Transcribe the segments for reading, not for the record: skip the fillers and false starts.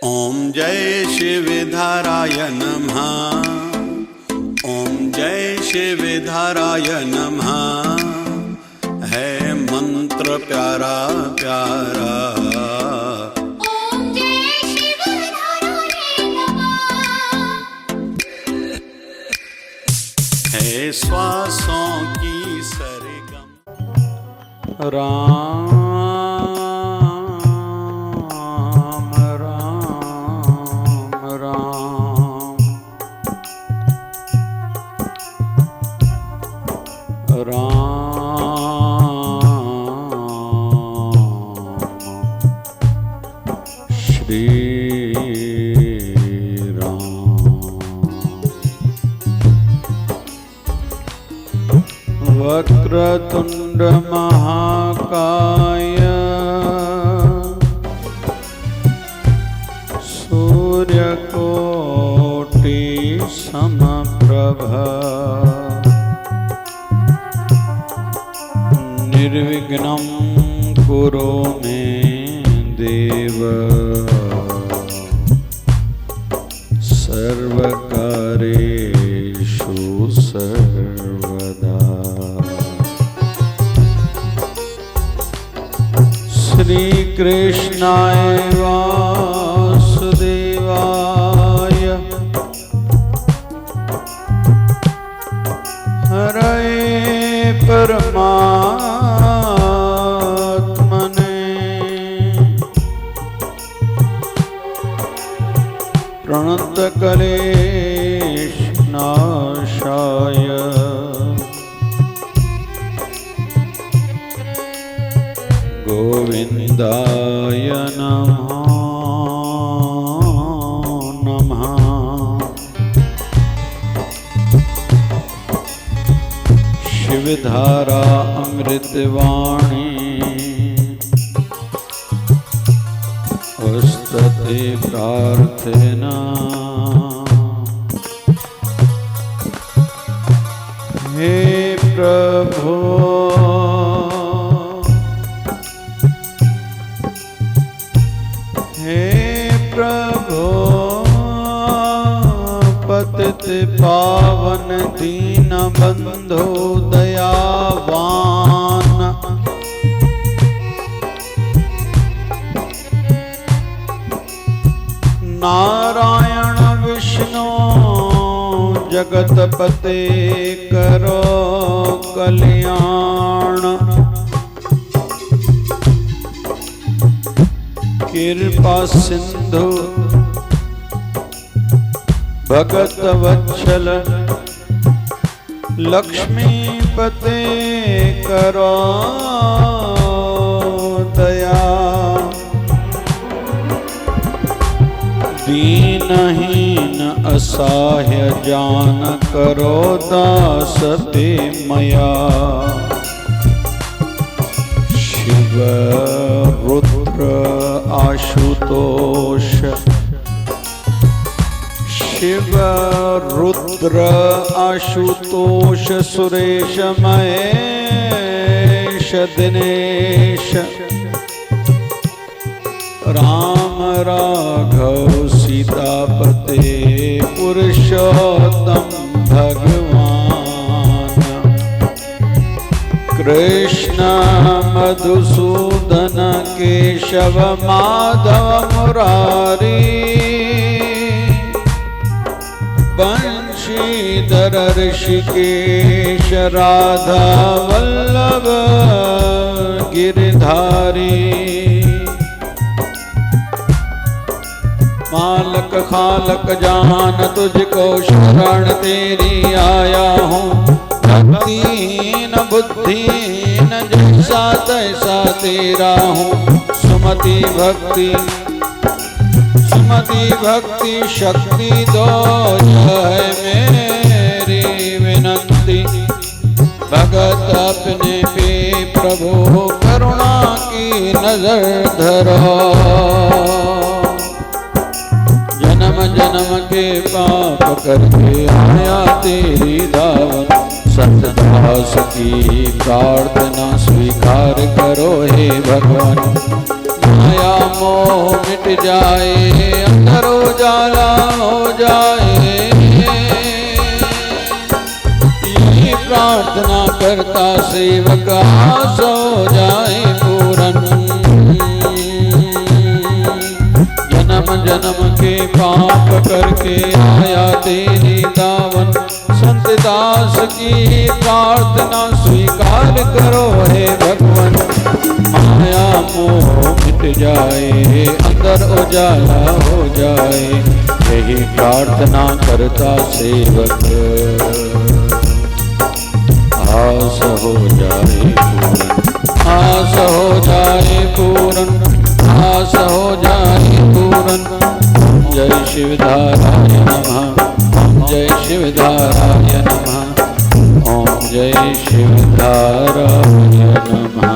ओम जय शिवधाराय नमः। ओम जय शिवधाराय नमः। है मंत्र प्यारा प्यारा। ओम जय शिवधाराय नमः। है श्वासों की सरगम। राम वक्रतुंड महाकाय सूर्यकोटि समप्रभ निर्विघ्नं कुरु मे देव सर्वकार्येषु सर्वदा। श्री कृष्णाय वासुदेवाय हरे परमात्मने प्रणतक्लेशनाशाय गोविंदाय नमः। शिवधारा अमृतवाणी स्तुति प्रार्थना। हे प्रभु पतित पावन दीन बंधो दयावान नारायण विष्णु जगतपते करो कल्याण। कृपा सिंधु भगत वत्सल लक्ष्मीपते करो दया। दीनहीन असहाय जान करो दास पे मया। शिव रुद्र आशुतोष शिव रुद्र आशुतोष सुरेश महेश दिनेश राम राघव सीतापते पुरुषोत्तम भगवान। कृष्ण मधुसूदन केशव माधव मुरारी। बंशीधर ऋषिकेश राधा वल्लभ गिरधारी। मालक खालक जान तुझको शरण तेरी आया हूँ। भक्तिहीन बुद्धिहीन जैसा तैसा तेरा हूँ। सुमति भक्ति शक्ति दो है मेरी विनंती। भगत अपने पे प्रभु करुणा की नजर धरो। जन्म जन्म के पाप करके आया तेरी दावन। सतदास की प्रार्थना स्वीकार करो हे भगवान। माया मोह मिट जाए करता सेवक आस हो जाए पूरन। जन्म जन्म के पाप करके आया तेरी दावन, संत दास की प्रार्थना स्वीकार करो हे भगवान। माया मोह मिट जाए, अंदर उजाला हो जाए, यही प्रार्थना करता सेवक। आस हो जाए पूरन, आस हो जाए पूरन, आस हो जाए पूरन। जय शिवधाराय नमः, जय शिवधाराय नमः, ओम जय शिवधाराय नमः,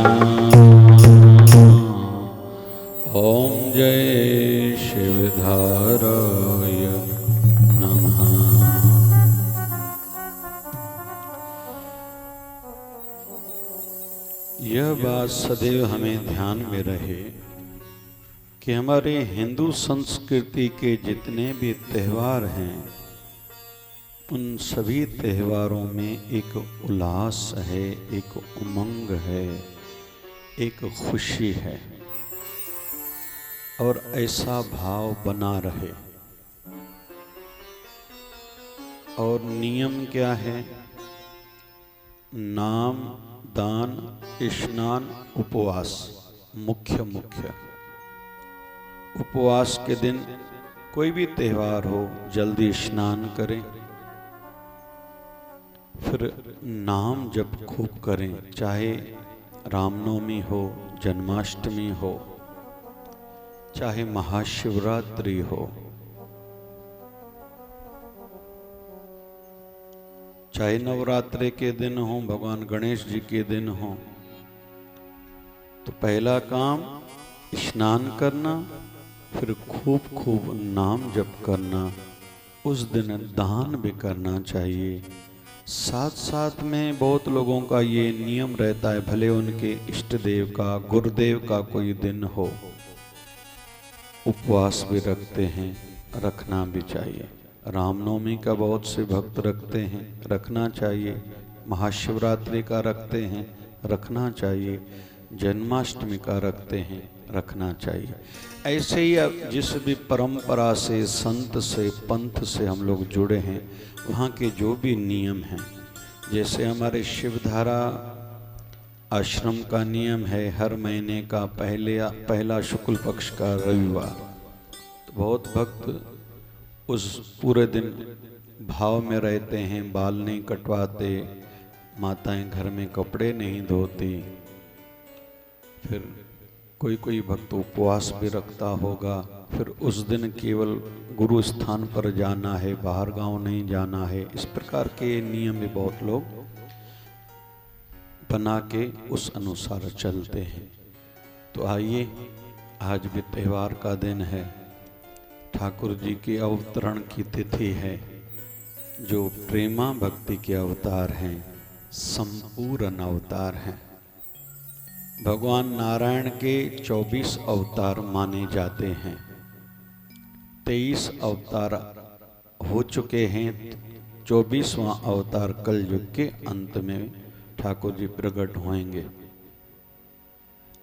ओम जय शिवधाराय नमः। यह बात सदैव हमें ध्यान में रहे कि हमारे हिंदू संस्कृति के जितने भी त्यौहार हैं, उन सभी त्योहारों में एक उल्लास है, एक उमंग है, एक खुशी है, और ऐसा भाव बना रहे। और नियम क्या है? नाम, दान, स्नान, उपवास मुख्य। उपवास के दिन कोई भी त्यौहार हो, जल्दी स्नान करें, फिर नाम जप खूब करें, चाहे रामनवमी हो, जन्माष्टमी हो, चाहे महाशिवरात्रि हो, चाहे नवरात्रि के दिन हो, भगवान गणेश जी के दिन हो। तो पहला काम स्नान करना, फिर खूब नाम जप करना। उस दिन दान भी करना चाहिए। साथ साथ में बहुत लोगों का ये नियम रहता है, भले उनके इष्ट देव का, गुरुदेव का कोई दिन हो, उपवास भी रखते हैं, रखना भी चाहिए। रामनवमी का बहुत से भक्त रखते हैं, रखना चाहिए। महाशिवरात्रि का रखते हैं, रखना चाहिए। जन्माष्टमी का रखते हैं, रखना चाहिए। ऐसे ही जिस भी परंपरा से, संत से, पंथ से हम लोग जुड़े हैं, वहाँ के जो भी नियम हैं, जैसे हमारे शिवधारा आश्रम का नियम है हर महीने का पहला शुक्ल पक्ष का रविवार, तो बहुत भक्त उस पूरे दिन भाव में रहते हैं, बाल नहीं कटवाते, माताएं घर में कपड़े नहीं धोती। फिर कोई भक्त उपवास भी रखता होगा। फिर उस दिन केवल गुरु स्थान पर जाना है, बाहर गांव नहीं जाना है। इस प्रकार के नियम भी बहुत लोग बना के उस अनुसार चलते हैं। तो आइए, आज भी त्यौहार का दिन है, ठाकुर जी के अवतरण की तिथि है, जो प्रेमा भक्ति के अवतार हैं, संपूर्ण अवतार हैं। भगवान नारायण के 24 अवतार माने जाते हैं। 23 अवतार हो चुके हैं, 24वां अवतार कलयुग के अंत में ठाकुर जी प्रकट होंगे,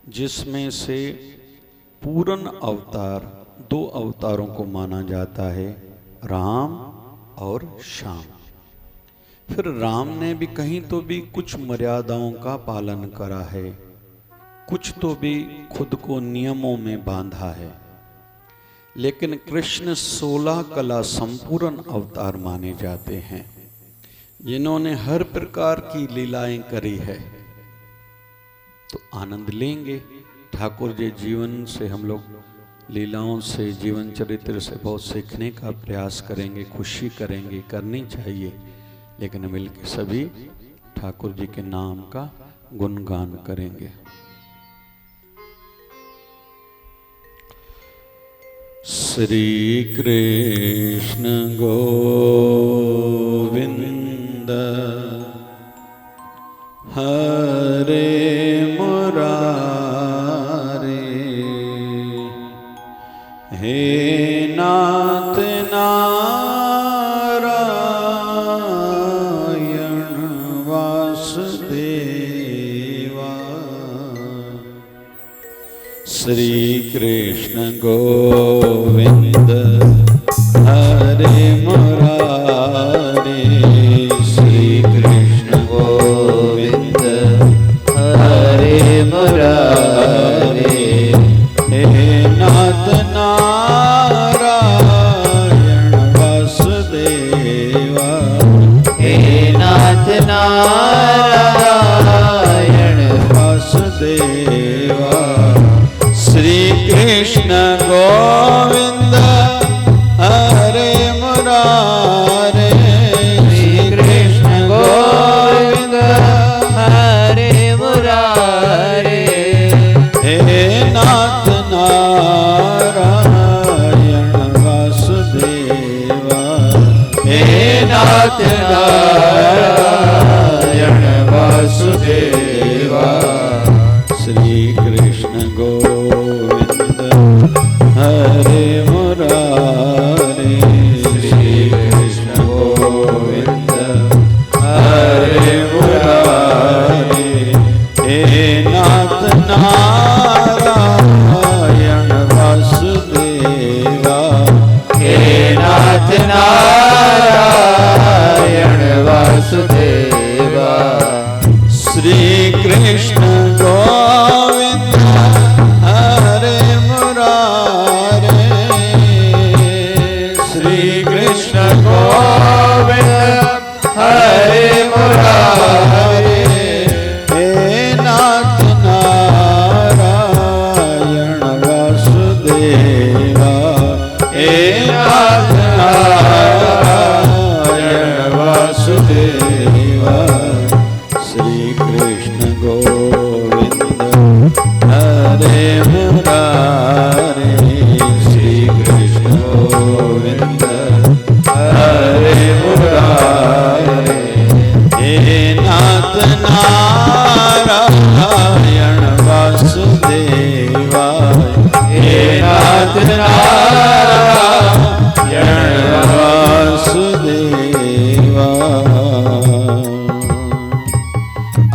जिसमें से पूर्ण अवतार 2 अवतारों को माना जाता है, राम और श्याम। फिर राम ने भी कहीं तो भी कुछ मर्यादाओं का पालन करा है, कुछ तो भी खुद को नियमों में बांधा है। लेकिन कृष्ण 16 कला संपूर्ण अवतार माने जाते हैं, जिन्होंने हर प्रकार की लीलाएं करी है। तो आनंद लेंगे। ठाकुर जी जीवन से हम लोग लीलाओं से, जीवन चरित्र से बहुत सीखने का प्रयास करेंगे, खुशी करेंगे, करनी चाहिए। लेकिन मिलकर सभी ठाकुर जी के नाम का गुणगान करेंगे। श्री कृष्ण गोविंद हरे मुरारे, हे नाथ नारायण वासुदेव, श्री कृष्ण गोविंद हरे मुरारी, श्री कृष्ण गोविंद हरे मुरारी। हे नाथ नारायण वासुदेवा, हे नाथ नारायण वासुदेवा। श्री कृष्ण गोविंद हरे मुरारे, श्री कृष्ण गोविंद हरे मुरारे। हे नाथ नारायण वासुदेवा, हे नाथ नारायण वासुदेवा। श्री कृष्ण गोविंद हरे मुरारे, श्री कृष्ण गोविंद हरे मुरारे। हे नाथ नारायण वासुदेवा, हे नाथ नारायण वासुदेवा। श्री कृष्ण गोविंद हरे मुरारे, श्री कृष्ण गोविंद हरे मुरारे। हे नाथ नारायण वासुदेवा, हे नाथ नारायण वासुदेवा। श्री कृष्ण गोविंद हरे मुरारे, श्री कृष्ण गोविंद हरे मुरारे। हे नाथ नारायण वासुदेवा, हे नाथ नारायण वासुदेवा।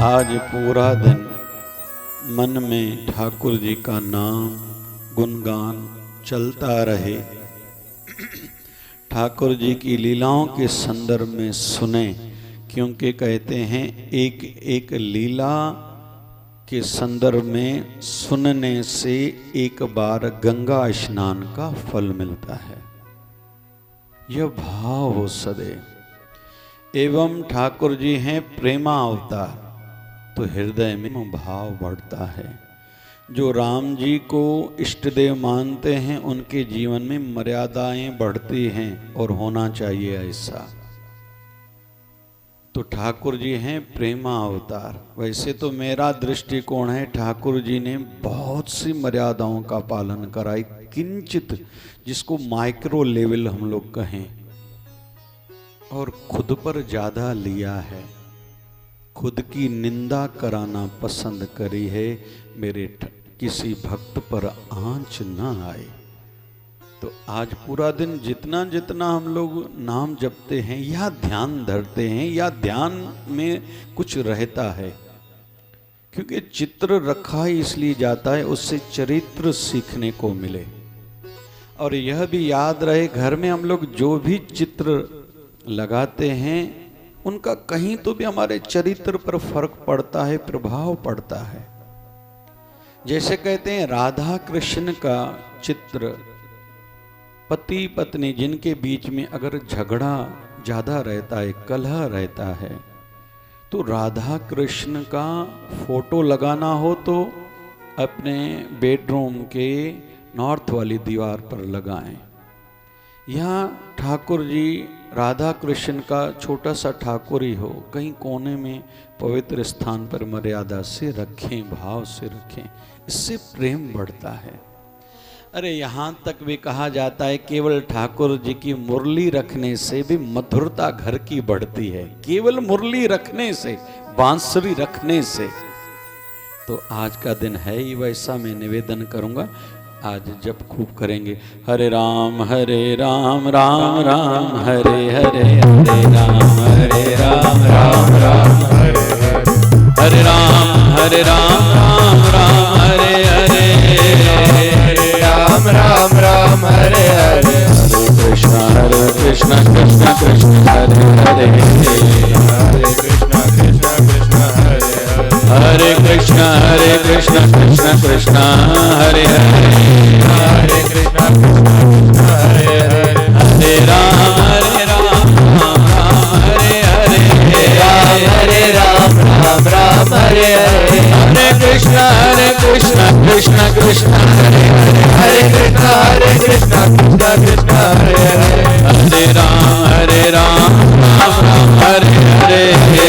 आज पूरा दिन मन में ठाकुर जी का नाम गुणगान चलता रहे, ठाकुर जी की लीलाओं के संदर्भ में सुने, क्योंकि कहते हैं एक एक लीला के संदर्भ में सुनने से एक बार गंगा स्नान का फल मिलता है। यह भाव हो सदैव। एवं ठाकुर जी हैं प्रेमा अवतार, तो हृदय में भाव बढ़ता है। जो राम जी को इष्ट देव मानते हैं उनके जीवन में मर्यादाएं बढ़ती हैं, और होना चाहिए ऐसा। तो ठाकुर जी हैं प्रेमा अवतार। वैसे तो मेरा दृष्टिकोण है ठाकुर जी ने बहुत सी मर्यादाओं का पालन कराई, किंचित जिसको माइक्रो लेवल हम लोग कहें, और खुद पर ज्यादा लिया है। खुद की निंदा कराना पसंद करी है, मेरे किसी भक्त पर आंच न आए। तो आज पूरा दिन जितना जितना हम लोग नाम जपते हैं या ध्यान धरते हैं या ध्यान में कुछ रहता है, क्योंकि चित्र रखा ही इसलिए जाता है उससे चरित्र सीखने को मिले। और यह भी याद रहे, घर में हम लोग जो भी चित्र लगाते हैं उनका कहीं तो भी हमारे चरित्र पर फर्क पड़ता है, प्रभाव पड़ता है। जैसे कहते हैं राधा कृष्ण का चित्र, पति पत्नी जिनके बीच में अगर झगड़ा ज्यादा रहता है, कलह रहता है, तो राधा कृष्ण का फोटो लगाना हो तो अपने बेडरूम के नॉर्थ वाली दीवार पर लगाएं। यहाँ ठाकुर जी राधा कृष्ण का छोटा सा ठाकुर ही हो, कहीं कोने में पवित्र स्थान पर मर्यादा से रखें, भाव से रखें, इससे प्रेम बढ़ता है। अरे यहाँ तक भी कहा जाता है केवल ठाकुर जी की मुरली रखने से भी मधुरता घर की बढ़ती है, केवल मुरली रखने से, बांसुरी रखने से। तो आज का दिन है ही वैसा, मैं निवेदन करूँगा आज जब खूब करेंगे। हरे राम राम राम हरे हरे, हरे राम राम राम हरे हरे, हरे राम राम राम हरे हरे, हरे हरे कृष्ण कृष्ण कृष्ण हरे हरे हरे कृष्ण कृष्ण कृष्ण हरे हरे हरे कृष्ण कृष्ण कृष्ण हरे हरे हरे कृष्ण कृष्ण हरे हरे हरे राम राम हरे हरे हरे राम राम राम हरे हरे हरे कृष्ण कृष्ण कृष्ण हरे हरे हरे कृष्ण कृष्ण कृष्ण हरे हरे हरे राम राम राम हरे हरे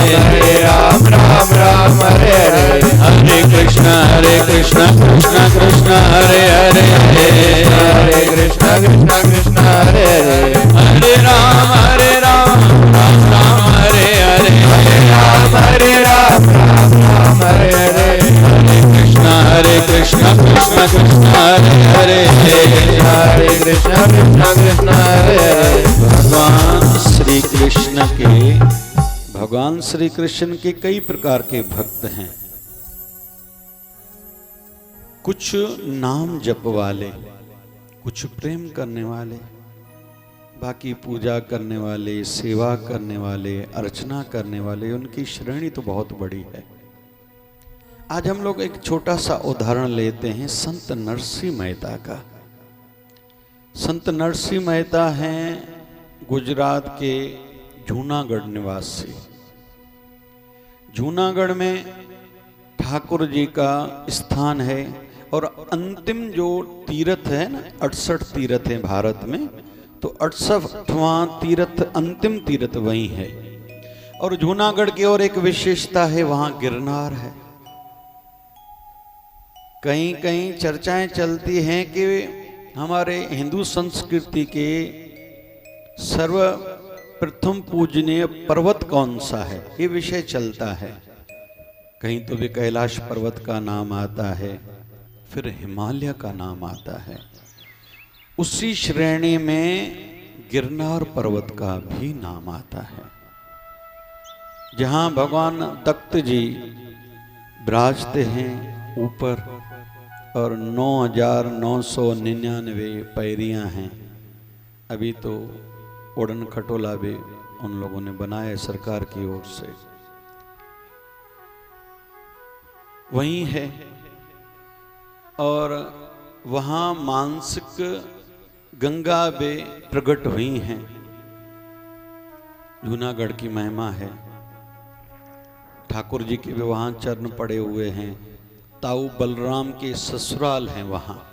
हरे राम राम राम हरे हरे हरे कृष्ण कृष्ण कृष्ण हरे हरे हरे कृष्ण कृष्ण कृष्ण हरे हरे हरे राम राम राम हरे हरे राम राम राम हरे हरे कृष्ण कृष्ण कृष्ण हरे हरे हरे कृष्ण कृष्ण कृष्ण हरे हरे भगवान श्री कृष्ण के कई प्रकार के भक्त हैं। कुछ नाम जप वाले, कुछ प्रेम करने वाले, बाकी पूजा करने वाले, सेवा करने वाले, अर्चना करने वाले, उनकी श्रेणी तो बहुत बड़ी है। आज हम लोग एक छोटा सा उदाहरण लेते हैं संत नरसिंह मेहता का। संत नरसिंह मेहता हैं गुजरात के जूनागढ़ निवासी। जूनागढ़ में ठाकुर जी का स्थान है और अंतिम जो तीर्थ है ना, 68 तीर्थ हैं भारत में, तो 68वां तीर्थ अंतिम तीर्थ वही है। और जूनागढ़ की और एक विशेषता है, वहां गिरनार है। कहीं कहीं चर्चाएं चलती हैं कि हमारे हिंदू संस्कृति के सर्वप्रथम पूजनीय पर्वत कौन सा है, ये विषय चलता है। कहीं तो भी कैलाश पर्वत का नाम आता है, फिर हिमालय का नाम आता है। उसी श्रेणी में गिरनार पर्वत का भी नाम आता है, जहां भगवान दत्त जी विराजते हैं ऊपर, और 9,999 पैरियां हैं। अभी तो उड़न खटोला भी उन लोगों ने बनाया सरकार की ओर से, वहीं है। और वहाँ मानसिक गंगा वे प्रकट हुई हैं। जूनागढ़ की महिमा है। ठाकुर जी के भी वहाँ चरण पड़े हुए हैं। ताऊ बलराम के ससुराल हैं वहाँ।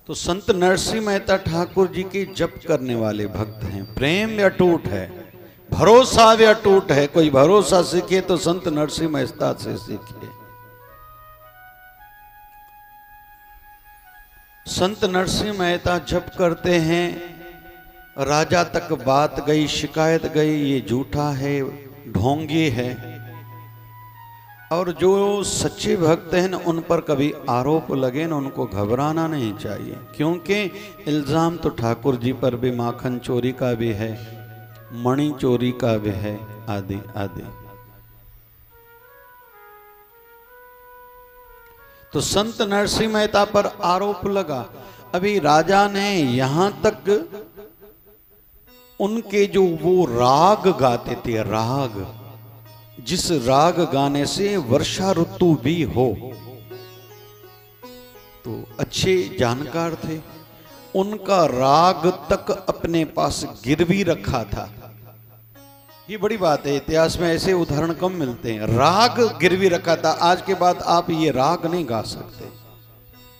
तो संत नरसिंह मेहता ठाकुर जी के जप करने वाले भक्त हैं। प्रेम अटूट है, भरोसा भी अटूट है। कोई भरोसा सीखे तो संत नरसिंह मेहता से सीखे। संत नरसिंह मेहता जप करते हैं, राजा तक बात गई, शिकायत गई, ये झूठा है, ढोंगी है। और जो सच्चे भक्त हैं ना, उन पर कभी आरोप लगे ना, उनको घबराना नहीं चाहिए, क्योंकि इल्जाम तो ठाकुर जी पर भी माखन चोरी का भी है, मणि चोरी का भी है, आदि आदि। तो संत नरसिंह मेहता पर आरोप लगा। अभी राजा ने यहां तक उनके जो वो राग गाते थे, राग, जिस राग गाने से वर्षा ऋतु भी हो, तो अच्छे जानकार थे, उनका राग तक अपने पास गिरवी रखा था। ये बड़ी बात है, इतिहास में ऐसे उदाहरण कम मिलते हैं। राग गिरवी रखा था, आज के बाद आप ये राग नहीं गा सकते।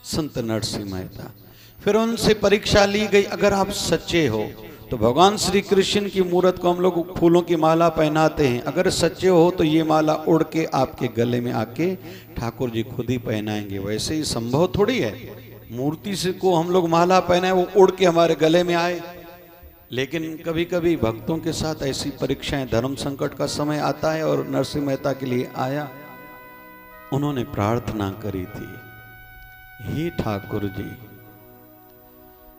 संत नरसिंह मेहता, फिर उनसे परीक्षा ली गई, अगर आप सच्चे हो तो भगवान श्री कृष्ण की मूर्त को हम लोग फूलों की माला पहनाते हैं, अगर सच्चे हो तो ये माला उड़ के आपके गले में आके ठाकुर जी खुद ही पहनाएंगे। वैसे ही संभव थोड़ी है मूर्ति से को हम लोग माला पहनाए, वो उड़ के हमारे गले में आए। लेकिन कभी कभी भक्तों के साथ ऐसी परीक्षाएं, धर्म संकट का समय आता है, और नरसिंह मेहता के लिए आया। उन्होंने प्रार्थना करी थी, हे ठाकुर जी,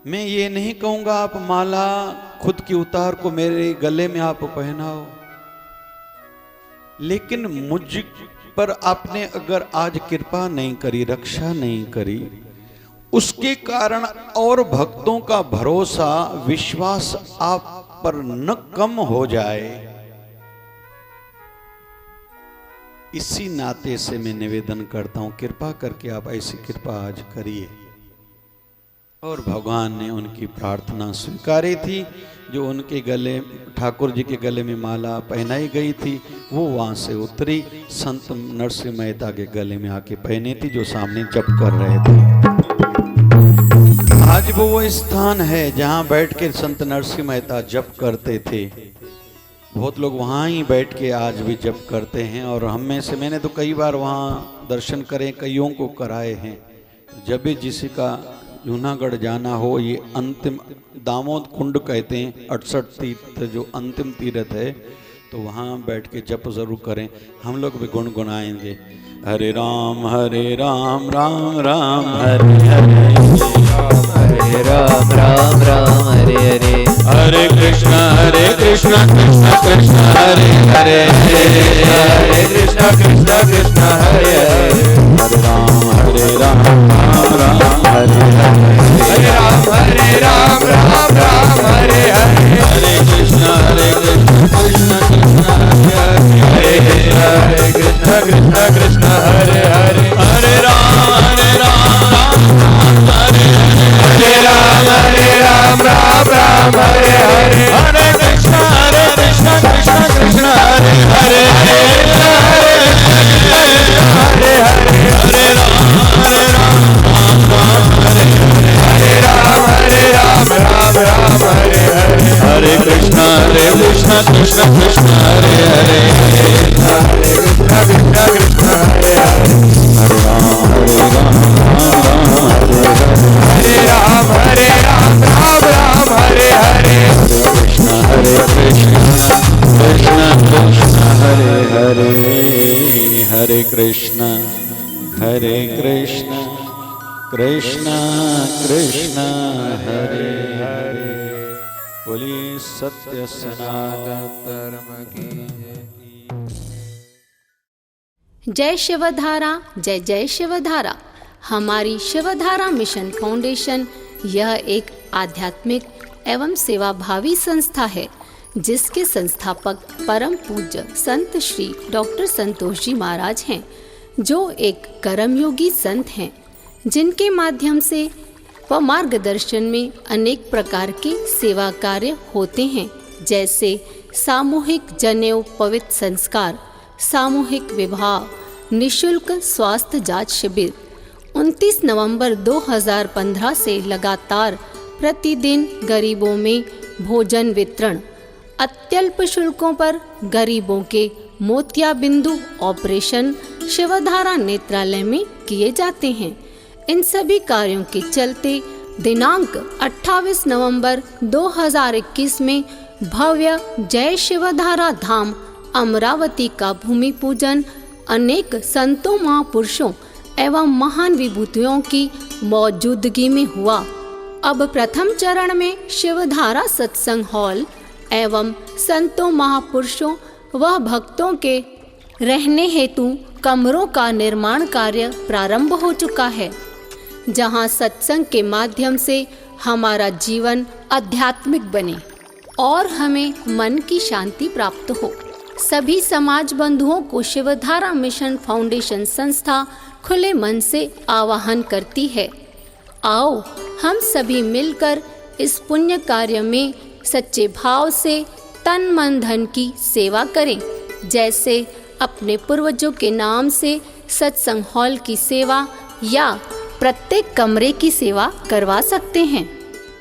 मैं ये नहीं कहूंगा आप माला खुद की उतार को मेरे गले में आप पहनाओ, लेकिन पर आपने अगर आज कृपा नहीं करी, रक्षा नहीं करी, उसके कारण और भक्तों का भरोसा विश्वास आप पर न कम हो जाए, इसी नाते से मैं निवेदन करता हूं, कृपा करके आप ऐसी कृपा आज करिए। और भगवान ने उनकी प्रार्थना स्वीकारी थी। जो उनके गले, ठाकुर जी के गले में माला पहनाई गई थी, वो वहां से उतरी, संत नरसिंह मेहता के गले में आके पहनी थी, जो सामने जप कर रहे थे। आज वो स्थान है जहां बैठ के संत नरसिंह मेहता जप करते थे। बहुत लोग वहाँ ही बैठ के आज भी जप करते हैं, और हम में से मैंने तो कई बार वहाँ दर्शन करे, कईयों को कराए हैं। जब भी किसी का जूनागढ़ जाना हो, ये अंतिम दामोद कुंड कहते हैं, 68 तीर्थ जो अंतिम तीर्थ है, तो वहाँ बैठ के जप जरूर करें। हम लोग भी गुनगुनाएंगे, हरे राम राम राम हरे हरे, हरे राम राम राम हरे हरे, हरे कृष्ण कृष्ण कृष्ण हरे हरे, हरे कृष्ण कृष्ण कृष्ण हरे हरे, हरे राम राम हरे हरे, हरे राम राम हरे हरे, हरे कृष्ण कृष्ण कृष्ण हरे हरे, हरे कृष्ण कृष्ण कृष्ण हरे हरे, हरे राम हरे राम राम हरे हरे, हरे कृष्ण कृष्ण कृष्ण हरे हरे, हरे हरे, हरे राम राम हरे हरे, हरे कृष्ण कृष्ण कृष्ण हरे हरे, हरे कृष्ण कृष्ण हरे हरे, हरे राम राम हरे हरे, कृष्ण कृष्ण कृष्ण हरे हरे, हरे कृष्ण कृष्ण कृष्ण हरे हरे। बोलिए सत्य सनातन धर्म की जय शिवधारा, जय जय शिवधारा। हमारी शिवधारा मिशन फाउंडेशन यह एक आध्यात्मिक एवं सेवाभावी संस्था है, जिसके संस्थापक परम पूज्य संत श्री डॉक्टर संतोष जी महाराज हैं, जो एक कर्मयोगी संत हैं, जिनके माध्यम से व मार्गदर्शन में अनेक प्रकार के सेवा कार्य होते हैं, जैसे सामूहिक जनेऊ पवित्र संस्कार, सामूहिक विवाह, निशुल्क स्वास्थ्य जांच शिविर। 29 नवंबर 2015 से लगातार प्रतिदिन गरीबों में भोजन वितरण, अत्यल्प शुल्कों पर गरीबों के मोतियाबिंदु ऑपरेशन शिवधारा नेत्रालय में किए जाते हैं। इन सभी कार्यों के चलते दिनांक 28 नवंबर 2021 में भव्य जय शिवधारा धाम अमरावती का भूमि पूजन अनेक संतों, महापुरुषों एवं महान विभूतियों की मौजूदगी में हुआ। अब प्रथम चरण में शिवधारा सत्संग हॉल एवं संतों, महापुरुषों व भक्तों के रहने हेतु कमरों का निर्माण कार्य प्रारंभ हो चुका है, जहां सत्संग के माध्यम से हमारा जीवन आध्यात्मिक बने और हमें मन की शांति प्राप्त हो। सभी समाज बंधुओं को शिवधारा मिशन फाउंडेशन संस्था खुले मन से आवाहन करती है। आओ हम सभी मिलकर इस पुण्य कार्य में सच्चे भाव से तन मन धन की सेवा करें, जैसे अपने पूर्वजों के नाम से सत्संग हॉल की सेवा या प्रत्येक कमरे की सेवा करवा सकते हैं।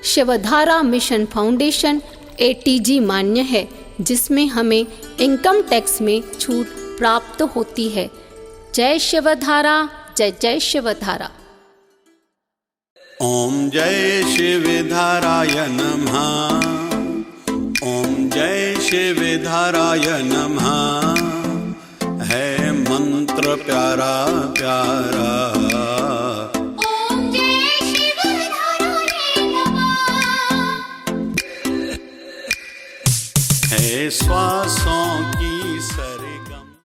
शिवधारा मिशन फाउंडेशन ATG मान्य है, जिसमें हमें इनकम टैक्स में छूट प्राप्त होती है। जय शिवधारा, जय जय शिवधारा। ओम जय शिवधाराय नमः, ओम जय शिवधाराय नमः। है मंत्र प्यारा प्यारा, ओम जय शिवधाराय नमः। है श्वासों की सर